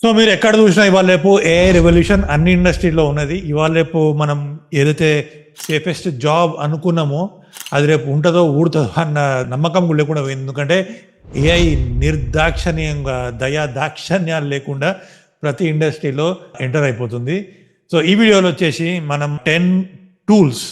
So మీరు ఎక్కడ చూసినా ఇవాళ రేపు ఏఐ రెవల్యూషన్ అన్ని ఇండస్ట్రీలో ఉన్నది. ఇవాళ రేపు మనం ఏదైతే సేఫెస్ట్ జాబ్ అనుకున్నామో అది రేపు ఉంటుందో ఊడుతుందో అన్న నమ్మకం కూడా లేకుండా పోయింది. ఎందుకంటే ఏఐ నిర్దాక్షణ్యంగా దాక్షణ్యాలు లేకుండా ప్రతి ఇండస్ట్రీలో ఎంటర్ అయిపోతుంది. సో ఈ వీడియోలో వచ్చేసి మనం 10 tools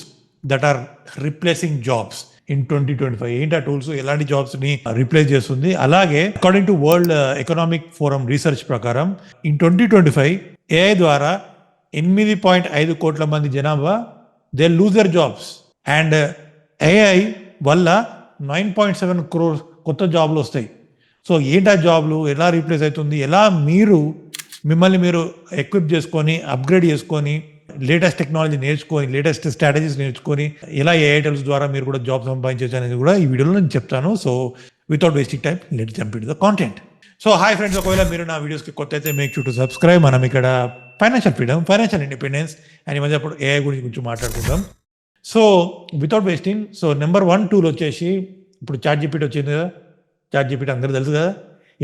that are replacing jobs in 2025. ఏంటి ఆ టూల్స్, ఎలాంటి జాబ్స్ ని రిప్లేస్ చేస్తుంది. అలాగే according to world economic forum research ప్రకారం ఇన్ 2025 ఏఐ ద్వారా 8.5 కోట్ల మంది జనాభా they lose their jobs and AI వల్ల 9.7 crores కొత్త జాబ్లు వస్తాయి. సో ఏంటి ఆ జాబ్లు, ఎలా రీప్లేస్ అవుతుంది, ఎలా మిమ్మల్ని మీరు ఎక్విప్ చేసుకొని అప్గ్రేడ్ చేసుకొని లేటెస్ట్ టెక్నాలజీ నేర్చుకొని లేటెస్ట్ స్ట్రాటజీస్ నేర్చుకొని ఎలా ఏఐ టూల్స్ ద్వారా మీరు కూడా జాబ్ సంపాదించవచ్చు అనేది కూడా ఈ వీడియోలో నేను చెప్తాను. So without wasting time let's jump into the content. So hi friends, ఒకవేళ మీరు నా వీడియోస్కి కొత్త అయితే మేక్ షూర్ టు సబ్స్క్రైబ్. మనం ఇక్కడ financial freedom, financial independence and ఈ మధ్య అప్పుడు ఏఐ గురించి కొంచెం మాట్లాడుకుందాం. So without wasting, so number 1 tool వచ్చేసి ఇప్పుడు చాట్ జీపీటీ వచ్చింది కదా. చాట్ జీపీటీ అందరూ తెలుసు కదా.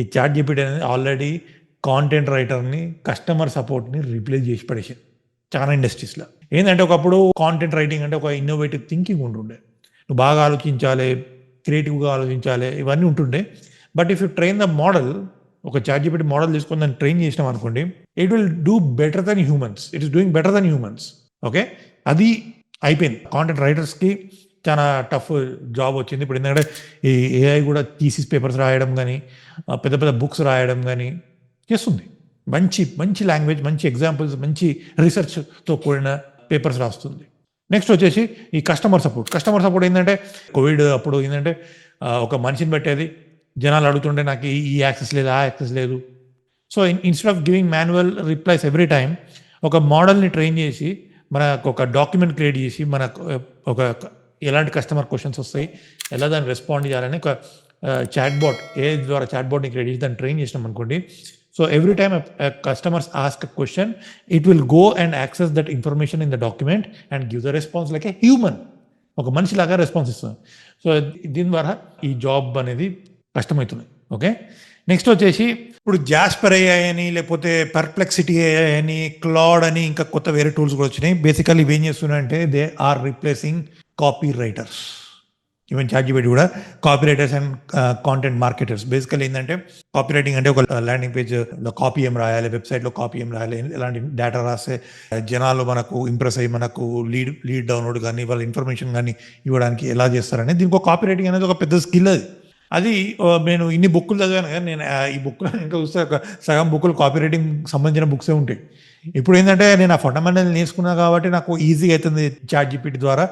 ఈ చాట్ జీపీటీ అనేది ఆల్రెడీ కాంటెంట్ రైటర్ని, కస్టమర్ సపోర్ట్ని రీప్లేస్ చేసి పడేసింది చాలా ఇండస్ట్రీస్లో. ఏంటంటే ఒకప్పుడు కాంటెంట్ రైటింగ్ అంటే ఒక ఇన్నోవేటివ్ థింకింగ్ ఉంటుండే, నువ్వు బాగా ఆలోచించాలి, క్రియేటివ్గా ఆలోచించాలి, ఇవన్నీ ఉంటుండే. But if you train the model, ఒక చాట్ జీపీటీ మోడల్ తీసుకొని దాన్ని ట్రైన్ చేసినాం అనుకోండి, it will do better than humans. It is doing better than humans. Okay, అది అయిపోయింది. కాంటెంట్ రైటర్స్కి చాలా టఫ్ జాబ్ వచ్చింది ఇప్పుడు. ఎందుకంటే ఈ ఏఐ కూడా థీసిస్ పేపర్స్ రాయడం కానీ, పెద్ద పెద్ద బుక్స్ రాయడం కానీ చేస్తుంది. మంచి లాంగ్వేజ్, మంచి ఎగ్జాంపుల్స్, మంచి రీసెర్చ్తో కూడిన పేపర్స్ రాస్తుంది. నెక్స్ట్ వచ్చేసి ఈ కస్టమర్ సపోర్ట్ ఏంటంటే కోవిడ్ అప్పుడు ఏంటంటే ఒక మనిషిని పెట్టేది, జనాలు అడుగుతుంటే నాకు ఈ యాక్సెస్ లేదు, ఆ యాక్సెస్ లేదు. So instead of giving manual replies every time, ఒక మోడల్ని ట్రైన్ చేసి మనకు ఒక డాక్యుమెంట్ క్రియేట్ చేసి మనకు ఒక ఎలాంటి కస్టమర్ క్వశ్చన్స్ వస్తాయి, ఎలా దాన్ని రెస్పాండ్ చేయాలని ఒక చాట్బాట్, ఏ ద్వారా చాట్బాట్ని క్రియేట్ చేసి దాన్ని ట్రైన్ చేసినాం అనుకోండి. So every time a customers ask a question, it will go and access that information in the document and give the response like a human. ఒక మనిషిలాగా రెస్పాన్స్ ఇస్తుంది. సో దీని ద్వారా ఈ జాబ్ అనేది కష్టమవుతుంది. ఓకే, నెక్స్ట్ వచ్చేసి ఇప్పుడు జాస్పర్ ఏఐ అని, లేకపోతే పర్ప్లెక్సిటీ ఏఐ అని, క్లాడ్ అని, ఇంకా కొత్త వేరే టూల్స్ కూడా వచ్చినాయి. బేసికల్లీ ఇవి ఏం చేస్తున్నాయంటే they are replacing copy writers. Even chat GPT కూడా copy writers and content marketers. Basically ఏంటంటే కాపీ రైటింగ్ అంటే ఒక ల్యాండింగ్ పేజ్లో కాపీ ఏం రాయాలి, వెబ్సైట్లో కాపీ ఏం రాయాలి, ఎలాంటి డేటా రాస్తే జనాలు మనకు ఇంప్రెస్ అయ్యి మనకు లీడ్ డౌన్లోడ్ కానీ వాళ్ళ ఇన్ఫర్మేషన్ కానీ ఇవ్వడానికి ఎలా చేస్తారని, దీనికి ఒక కాపీ రైటింగ్ అనేది ఒక పెద్ద స్కిల్. అది నేను ఇన్ని బుక్కులు చదివాను కదా, నేను ఈ బుక్లో ఇంకా చూస్తే ఒక సగం బుక్కులు కాపీ రైటింగ్ సంబంధించిన బుక్సే ఉంటాయి. ఇప్పుడు ఏంటంటే నేను ఆ ఫండమెంటల్ నేర్చుకున్నా కాబట్టి నాకు ఈజీగా అవుతుంది. చాట్ జీపీటీ ద్వారా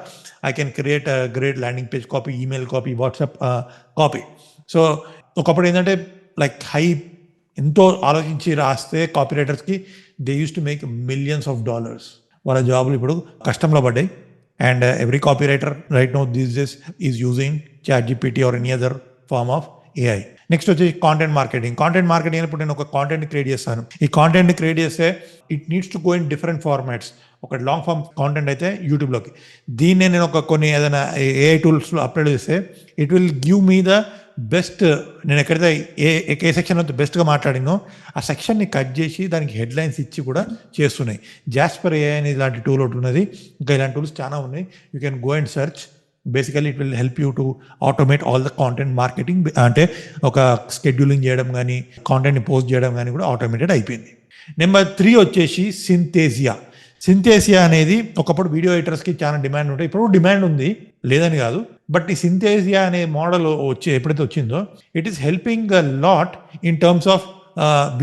I can create great landing page copy, email copy, WhatsApp copy. So ఒకప్పుడు ఏంటంటే లైక్ ఎంతో ఆలోచించి రాస్తే కాపీ రైటర్స్కి they use to make millions of dollars. వాళ్ళ జాబులు ఇప్పుడు కష్టంలో పడ్డాయి. And every copy writer right now these days is using chat GPT or any other form of AI. Next వచ్చి కాంటెంట్ మార్కెటింగ్ ఇప్పుడు నేను ఒక కాంటెంట్ క్రియేట్ చేస్తాను. ఈ కాంటెంట్ క్రియేట్ చేస్తే it needs to go in different formats. ఒక long form content అయితే యూట్యూబ్లోకి, దీన్నే నేను కొన్ని ఏదైనా ఏఐ టూల్స్లో అప్లోడ్ చేస్తే it will give me the best. నేను ఎక్కడైతే ఏ సెక్షన్ అయితే బెస్ట్గా మాట్లాడినో ఆ సెక్షన్ని కట్ చేసి దానికి హెడ్లైన్స్ ఇచ్చి కూడా చేస్తున్నాయి. జాస్పర్ ఏఐ అనేది ఇలాంటి టూల్ ఒకటి ఉన్నది. ఇంకా ఇలాంటి టూల్స్ చాలా ఉన్నాయి. You can go and search. Basically it will help you to automate all the content marketing. అంటే ఒక స్కెడ్యూలింగ్ చేయడం కానీ, కాంటెంట్ని పోస్ట్ చేయడం కానీ కూడా ఆటోమేటెడ్ అయిపోయింది. నెంబర్ 3 వచ్చేసి సింథేసియా అనేది ఒకప్పుడు వీడియో ఎడిటర్స్కి చాలా డిమాండ్ ఉంటాయి. ఇప్పుడు డిమాండ్ ఉంది, లేదని కాదు. బట్ ఈ సింథేసియా అనే మోడల్ ఎప్పుడైతే వచ్చిందో it is helping a lot in terms of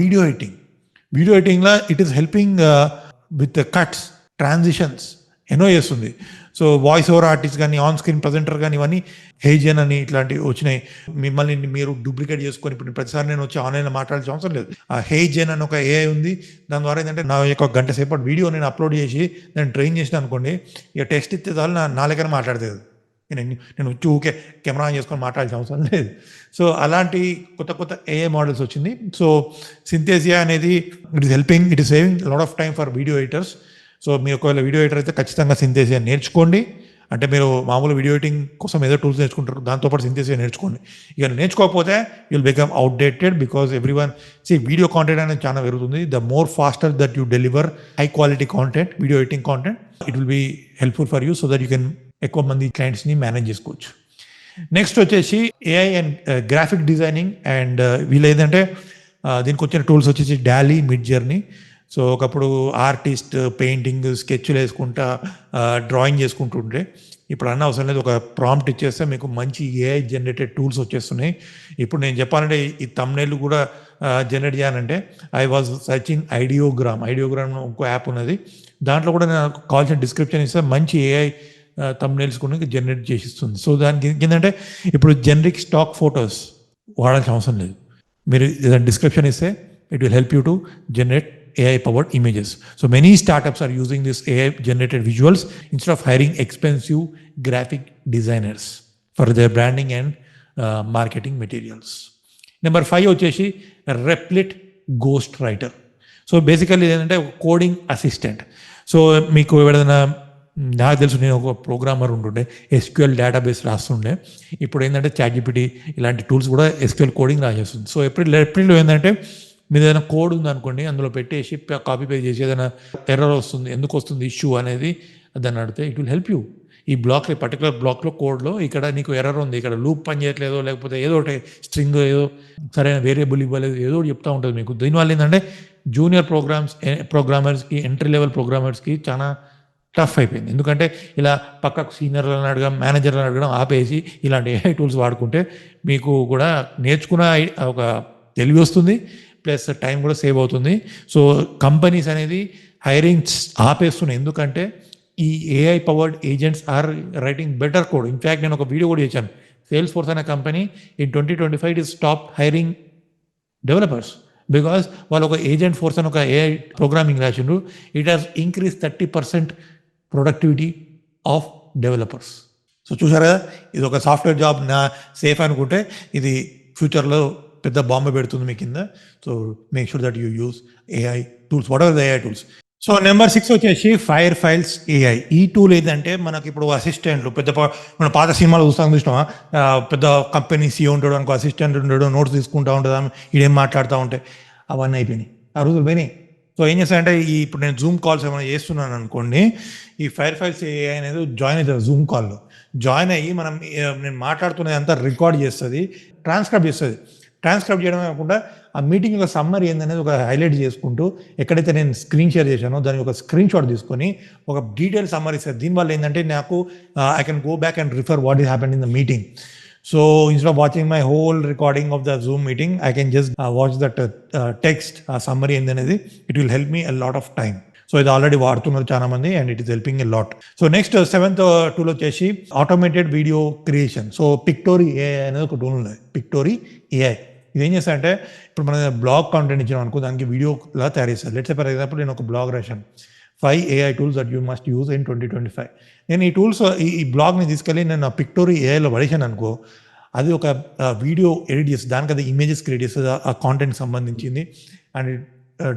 video ఎడిటింగ్లో it is helping with cuts, transitions ఎన్నో చేస్తుంది. సో వాయిస్ ఓవర్ ఆర్టిస్ట్ కానీ, ఆన్ స్క్రీన్ ప్రజెంటర్ కానీ, ఇవన్నీ హేజన్ అని ఇట్లాంటివి వచ్చినాయి. మిమ్మల్ని మీరు డూప్లికేట్ చేసుకొని ఇప్పుడు ప్రతిసారి నేను వచ్చి ఆన్లైన్లో మాట్లాడాల్సిన అవసరం లేదు. ఆ హేజన్ అని ఒక ఏఐ ఉంది. దాని ద్వారా ఏంటంటే నా యొక్క గంట సేపటి వీడియో నేను అప్లోడ్ చేసి నేను ట్రైన్ చేసిన అనుకోండి, ఇక టెస్ట్ ఇస్తే చాలు నా లెక్కన మాట్లాడలేదు. నేను ఊకే కెమెరా ఆన్ చేసుకొని మాట్లాడాల్సిన అవసరం లేదు. సో అలాంటి కొత్త ఏఐ మోడల్స్ వచ్చింది. సో సింథేసియా అనేది it is saving lot of time for video editors. So మీరు ఒకవేళ వీడియో ఎడిటర్ అయితే ఖచ్చితంగా సింథేసియా నేర్చుకోండి. అంటే మీరు మామూలు వీడియో ఎడిటింగ్ కోసం ఏదో టూల్స్ నేర్చుకుంటారు, దాంతోపాటు సింథసిస్ నేర్చుకోండి. ఇక నేర్చుకోకపోతే you'll become outdated because everyone video content అనేది చాలా పెరుగుతుంది. The more faster that you deliver high quality content, video editing content, it will be helpful for you so that you can ఎక్కువ మంది క్లయింట్స్ని మేనేజ్ చేసుకోవచ్చు. నెక్స్ట్ వచ్చేసి AI and graphic designing and వీళ్ళు ఏంటంటే దీనికి వచ్చిన టూల్స్ వచ్చేసి డాలీ, మిడ్ జర్నీ. సో ఒకప్పుడు ఆర్టిస్ట్ పెయింటింగ్ స్కెచ్లు వేసుకుంటా డ్రాయింగ్ చేసుకుంటుంటే ఇప్పుడు అన్న అవసరం లేదు, ఒక ప్రాంప్ట్ ఇచ్చేస్తే మీకు మంచి ఏఐ జనరేటెడ్ టూల్స్ వచ్చేస్తున్నాయి. ఇప్పుడు నేను చెప్పాలంటే ఈ తమ్నైల్ కూడా జనరేట్ చేయాలంటే ఐ వాజ్ సర్చింగ్ ఐడియోగ్రామ్ ఇంకో యాప్ ఉన్నది, దాంట్లో కూడా నేను కావాల్సిన డిస్క్రిప్షన్ ఇస్తే మంచి ఏఐ తమ్నైల్స్ కూడా జనరేట్ చేసిస్తుంది. సో దానికి ఏంటంటే ఇప్పుడు జనరిక్ స్టాక్ ఫొటోస్ వాడాల్సిన అవసరం లేదు, మీరు ఏదైనా డిస్క్రిప్షన్ ఇస్తే it will help you to generate AI powered images. So many startups are using this AI generated visuals instead of hiring expensive graphic designers for their branding and marketing materials. Number 5 వచ్చేసి Replit Ghost Writer. So basically ఏంటంటే coding assistant. So మీకు ఏదైనా, నాకు తెలుసు నేను ఒక programmer ఉంటుండే, SQL database రాస్తుండే. ఇప్పుడు ఏంటంటే ChatGPT ఇలాంటి టూల్స్ కూడా SQL కోడింగ్ రాసేస్తుంది. సో ఎప్రిల్లో ఏంటంటే మీరు ఏదైనా కోడ్ ఉందనుకోండి, అందులో పెట్టేసి కాపీ పేస్ట్ చేసి ఏదైనా ఎర్రర్ వస్తుంది, ఎందుకు వస్తుంది ఇష్యూ అనేది దాన్ని అడిగితే ఇట్ విల్ హెల్ప్ యూ. ఈ బ్లాక్లో, పర్టికులర్ బ్లాక్లో కోడ్లో ఇక్కడ నీకు ఎర్రర్ ఉంది, ఇక్కడ లూప్ పని చేయట్లేదో, లేకపోతే ఏదో ఒకటి స్ట్రింగ్ ఏదో సరైన వేరియబుల్ ఇవ్వలేదు, ఏదో చెప్తూ ఉంటుంది మీకు. దీనివల్ల ఏంటంటే జూనియర్ ప్రోగ్రామర్స్కి, ఎంట్రీ లెవెల్ ప్రోగ్రామర్స్కి చాలా టఫ్ అయిపోయింది. ఎందుకంటే ఇలా పక్కకు సీనియర్లను అడగడం, మేనేజర్లను అడగడం ఆపేసి ఇలాంటి AI టూల్స్ వాడుకుంటే మీకు కూడా నేర్చుకున్న ఒక తెలివి వస్తుంది, ప్లస్ టైం కూడా సేవ్ అవుతుంది. సో కంపెనీస్ అనేది హైరింగ్ ఆపేస్తున్నాయి, ఎందుకంటే ఈ AI powered agents are writing better code. In fact నేను ఒక వీడియో కూడా చేశాను, సేల్స్ ఫోర్స్ అనే company in 2025 is stop hiring developers because వాళ్ళు ఒక ఏజెంట్ ఫోర్స్ అని ఒక AI ప్రోగ్రామింగ్ రాసిండ్రు. It has increase 30% productivity of developers. So చూసారు కదా, ఇది ఒక సాఫ్ట్వేర్ జాబ్ నా సేఫ్ అనుకుంటే ఇది ఫ్యూచర్లో పెద్ద బాంబే పెడుతుంది మీ కింద. So make sure that you use AI tools, what ever the AI tools. So number 6 వచ్చేసి ఫైర్ ఫైల్స్ AI. ఈ టూల్ ఏంటంటే మనకి ఇప్పుడు అసిస్టెంట్లు మన పాత సినిమాలు చూసినామా, పెద్ద కంపెనీ CEO ఉంటాడు, అనుకో అసిస్టెంట్ ఉంటాడు, నోట్స్ తీసుకుంటూ ఉంటుంది, ఇదేం మాట్లాడుతూ ఉంటాయి, అవన్నీ అయిపోయినాయి, ఆ రోజులు పోయినాయి. సో ఏం చేస్తానంటే ఇప్పుడు నేను జూమ్ కాల్స్ ఏమైనా చేస్తున్నాను అనుకోండి, ఈ ఫైర్ ఫైల్స్ AI అనేది జాయిన్ అవుతుంది, జూమ్ కాల్లో జాయిన్ అయ్యి నేను మాట్లాడుతున్నది అంతా రికార్డ్ చేస్తుంది, ట్రాన్స్క్రైబ్ చేస్తుంది. ట్రాన్స్క్రైబ్ చేయడమే కాకుండా ఆ మీటింగ్ యొక్క సమ్మరీ ఏందనేది ఒక హైలైట్ చేసుకుంటూ, ఎక్కడైతే నేను స్క్రీన్ షేర్ చేశానో దాని ఒక స్క్రీన్ షాట్ తీసుకొని ఒక డీటెయిల్ సమ్మరీ ఇస్తుంది. దీనివల్ల ఏంటంటే నాకు I can go back and refer what is happened in the meeting. So instead of watching my whole recording of the Zoom meeting, I can just watch that text, ఆ summary ఏందనేది. It will help me a lot of time. So ఇది already వాడుతున్నారు చాలా మంది and it is helping a lot. So next 7th tool వచ్చేసి automated video creation. So Pictory AI అనేది ఒక tool ఉంది, పిక్టోరీ AI. ఇది ఏం చేస్తా అంటే ఇప్పుడు మన బ్లాగ్ కాంటెంట్ ఇచ్చాం అనుకో, దానికి వీడియోలా తయారు చేస్తారు. లెట్స్ సే ఫర్ ఎగ్జాంపుల్ నేను ఒక బ్లాగ్ రాశాను, 5 AI tools that you must use in 2025. నేను ఈ టూల్స్ ఈ బ్లాగ్ని తీసుకెళ్ళి నేను ఆ పిక్టోరీ AIలో పడేసాను అనుకో, అది ఒక వీడియో ఎడిట్ చేస్తుంది, దానికి అది ఇమేజెస్ క్రియేట్ చేస్తుంది ఆ కాంటెంట్కి సంబంధించింది. And it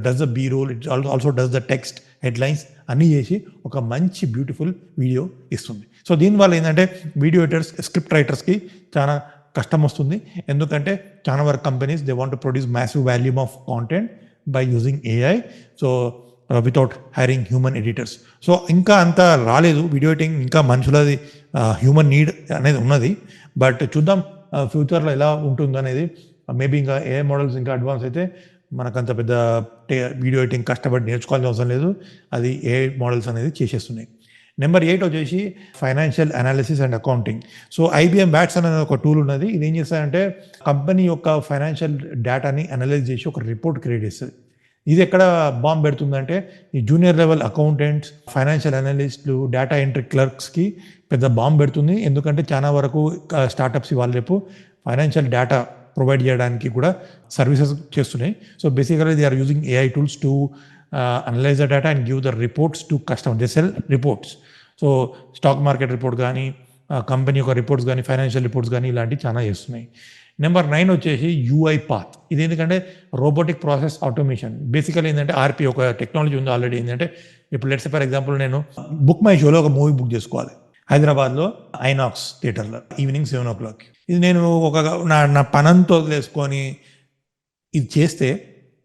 does the B roll, it also does the text, headlines అన్నీ చేసి ఒక మంచి బ్యూటిఫుల్ వీడియో ఇస్తుంది. సో దీనివల్ల ఏంటంటే వీడియో ఎడిటర్స్, స్క్రిప్ట్ రైటర్స్కి చాలా కష్టం వస్తుంది, ఎందుకంటే చాలా వరకు companies they want to produce massive volume of content by using AI. So without hiring human editors. So ఇంకా అంత రాలేదు వీడియో ఎడిటింగ్, ఇంకా మనుషులది హ్యూమన్ నీడ్ అనేది ఉన్నది. బట్ చూద్దాం ఫ్యూచర్లో ఎలా ఉంటుందో అనేది. మేబీ ఇంకా AI మోడల్స్ ఇంకా అడ్వాన్స్ అయితే మనకంత పెద్ద వీడియో ఎడిటింగ్ కష్టపడి నేర్చుకోవాల్సిన అవసరం లేదు, అది AI మోడల్స్ అనేది చేసేస్తున్నాయి. నెంబర్ 8 వచ్చేసి financial analysis and accounting. So IBM watts అనే ఒక టూల్ ఉన్నది. ఇది ఏం చేస్తారంటే కంపెనీ యొక్క ఫైనాన్షియల్ డేటాని అనలైజ్ చేసి ఒక రిపోర్ట్ క్రియేట్ చేస్తుంది. ఇది ఎక్కడ బాంబ్ పెడుతుందంటే ఈ జూనియర్ లెవెల్ అకౌంటెంట్స్, ఫైనాన్షియల్ అనలిస్టులు, డేటా ఎంట్రీ క్లర్క్స్కి పెద్ద బాంబ్ పెడుతుంది. ఎందుకంటే చాలా వరకు స్టార్టప్స్ ఇవాళ రేపు ఫైనాన్షియల్ డేటా ప్రొవైడ్ చేయడానికి కూడా సర్వీసెస్ చేస్తున్నాయి. So basically they are using AI tools to analyze the data and give the reports to customer. They sell reports. So stock market report కానీ, కంపెనీ యొక్క రిపోర్ట్స్ కానీ, financial reports కానీ ఇలాంటివి చాలా చేస్తున్నాయి. నెంబర్ 9 వచ్చేసి UI పాత్. ఇది ఎందుకంటే రోబోటిక్ ప్రాసెస్ ఆటోమేషన్. బేసికల్ ఏంటంటే RP ఒక టెక్నాలజీ ఉంది ఆల్రెడీ. ఏంటంటే ఇప్పుడు లెట్స్ ఫర్ ఎగ్జాంపుల్ నేను బుక్ మై షోలో ఒక మూవీ బుక్ చేసుకోవాలి. హైదరాబాద్లో ఐనాక్స్ థియేటర్లో ఈవినింగ్ 7:00. ఇది నేను నా పనంతో వదిలేసుకొని ఇది చేస్తే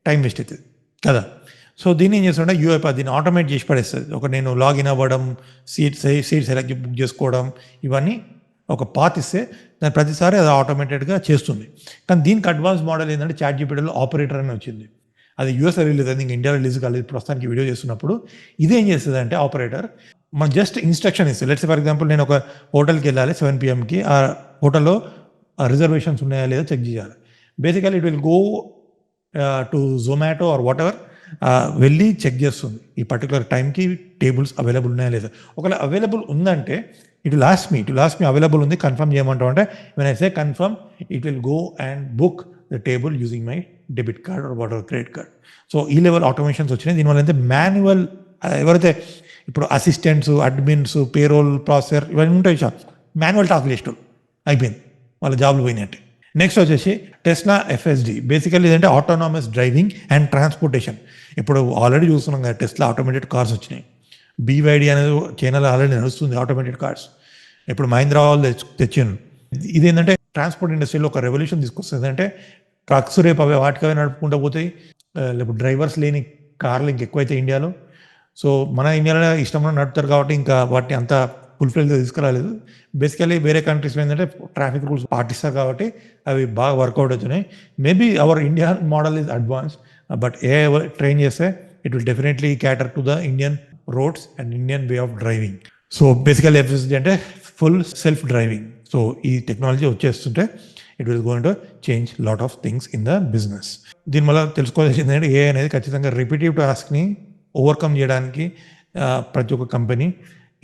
టైం వేస్ట్ అవుతుంది కదా. సో దీన్ని ఏం చేస్తుంటే యూఐ దీన్ని ఆటోమేట్ చేసి పడేస్తుంది. నేను లాగిన్ అవ్వడం, సీట్ సెలెక్ట్ బుక్ చేసుకోవడం, ఇవన్నీ ఒక పాత్ ఇస్తే దాని ప్రతిసారి అది ఆటోమేటెడ్గా చేస్తుంది. కానీ దీనికి అడ్వాన్స్ మోడల్ ఏంటంటే ChatGPTలో ఆపరేటర్ అని వచ్చింది. అది యూఎస్లో రిలీజ్ అయింది, ఇంకా ఇండియాలో రిలీజ్ కాలేదు ప్రస్తుతానికి వీడియో చేస్తున్నప్పుడు. ఇదేం చేస్తుంది అంటే ఆపరేటర్ మనం జస్ట్ ఇన్స్ట్రక్షన్ ఇస్తుంది. లెట్స్ ఫర్ ఎగ్జాంపుల్ నేను ఒక హోటల్కి వెళ్ళాలి 7 PM, ఆ హోటల్లో రిజర్వేషన్స్ ఉన్నాయా లేదా చెక్ చేయాలి. Basically it will go to Zomato or whatever, వెళ్ళి చెక్ చేస్తుంది ఈ పర్టికులర్ టైంకి టేబుల్స్ అవైలబుల్ ఉన్నాయా లేదా. ఒకవేళ అవైలబుల్ ఉందంటే it will ask me available ఉంది కన్ఫర్మ్ చేయమంటాం అంటే when I say confirm it will go and book the table using my debit card or what ever credit card. So ఈ level automations వచ్చినాయి. దీనివల్ల అయితే మాన్యువల్ ఎవరైతే ఇప్పుడు assistants, admins, payroll processor ఇవన్నీ ఉంటాయి, మాన్యువల్ టాస్క్ లిస్టులు అయిపోయింది, వాళ్ళ జాబ్లు పోయినట్టే. నెక్స్ట్ వచ్చేసి టెస్లా FSD. బేసికల్లీ ఇదంటే ఆటోనామస్ డ్రైవింగ్ అండ్ ట్రాన్స్పోర్టేషన్. ఇప్పుడు ఆల్రెడీ చూస్తున్నాం కదా టెస్లా ఆటోమేటెడ్ కార్స్ వచ్చినాయి. BYD అనేది చైనాలో ఆల్రెడీ నడుస్తుంది ఆటోమేటెడ్ కార్స్. ఇప్పుడు మహీంద్రా వాళ్ళు తెచ్చాను. ఇదేంటంటే ట్రాన్స్పోర్ట్ ఇండస్ట్రీలో ఒక రెవల్యూషన్ తీసుకొస్తుంది. అంటే ట్రక్స్ రేపు అవి వాటికవే నడుపుకుంటూ పోతాయి. లేకపోతే డ్రైవర్స్ లేని కార్లు ఇంకెక్కువైతే ఇండియాలో. సో మన ఇండియాలో ఇష్టంలో నడుపుతారు కాబట్టి ఇంకా వాటిని అంత ఫుల్ఫిల్గా తీసుకురాలేదు. బేసికలీ వేరే కంట్రీస్లో ఏంటంటే ట్రాఫిక్ రూల్స్ పాటిస్తారు కాబట్టి అవి బాగా వర్కౌట్ అవుతున్నాయి. Maybe our India model is advance, but train చేస్తే it will definitely cater to the Indian roads and Indian way of driving. So basically FSD అంటే ఫుల్ సెల్ఫ్ డ్రైవింగ్. సో ఈ technology వచ్చేస్తుంటే it will going to change lot of things in the business. దీనివల్ల తెలుసుకోవాల్సింది ఏంటంటే AI అనేది ఖచ్చితంగా repetitive టాస్క్ని overcome చేయడానికి ప్రతి ఒక్క కంపెనీ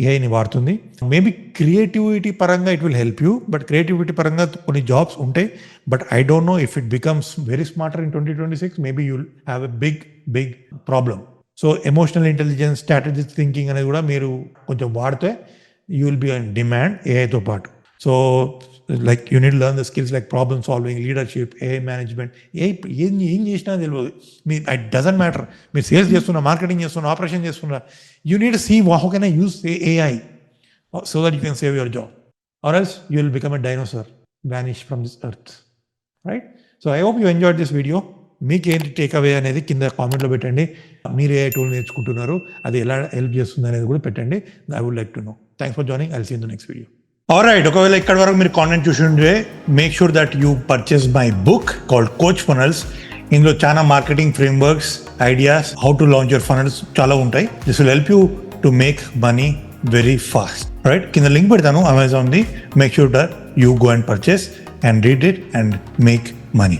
ఏఐని వాడుతుంది. మేబీ క్రియేటివిటీ పరంగా it will help you, but creativity పరంగా కొన్ని జాబ్స్ ఉంటాయి. But I don't know if it becomes very smarter in 2026. Maybe you will have a big problem. So emotional intelligence, strategic thinking అనేది కూడా మీరు కొంచెం వాడితే you will be in demand ఏఐతో పాటు. So like you need learn the skills like problem solving, leadership, AI management. ఏం చేసినా తెలియదు, ఇట్ డజంట్ మ్యాటర్. మీరు సేల్స్ చేస్తున్నా, మార్కెటింగ్ చేస్తున్నా, ఆపరేషన్ చేస్తున్నా, you need see how can I use AI so that you can save your job, or else you will become a dinosaur, vanish from this earth, right? So I hope you enjoyed this video. మీకు ఏంటి takeaway అనేది కింద కామెంట్లో పెట్టండి. మీరు ఏ tool నేర్చుకుంటున్నారు, అది ఎలా హెల్ప్ చేస్తుంది అనేది కూడా పెట్టండి. I would like to know. Thanks for joining. I will see in the next video. Alright, ఒకవేళ ఇక్కడ వరకు మీరు కాంటెంట్ చూసి ఉంటే make sure that you purchase my book called Coach Funnels. ఇందులో చాలా marketing frameworks, ideas, how to launch your funnels చాలా ఉంటాయి. This will help you to make money very fast, right? కింద లింక్ పెడతాను అమెజాన్ది. Make sure that you go and purchase and read it and make money.